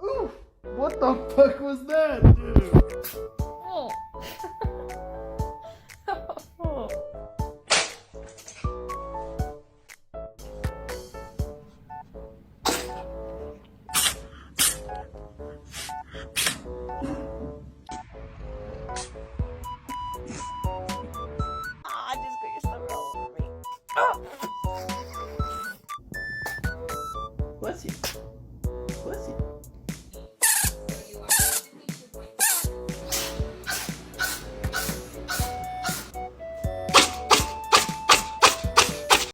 Ooh, what the fuck was that, dude? Oh. Ah, just got your stomach all over me. Oh. Bless you.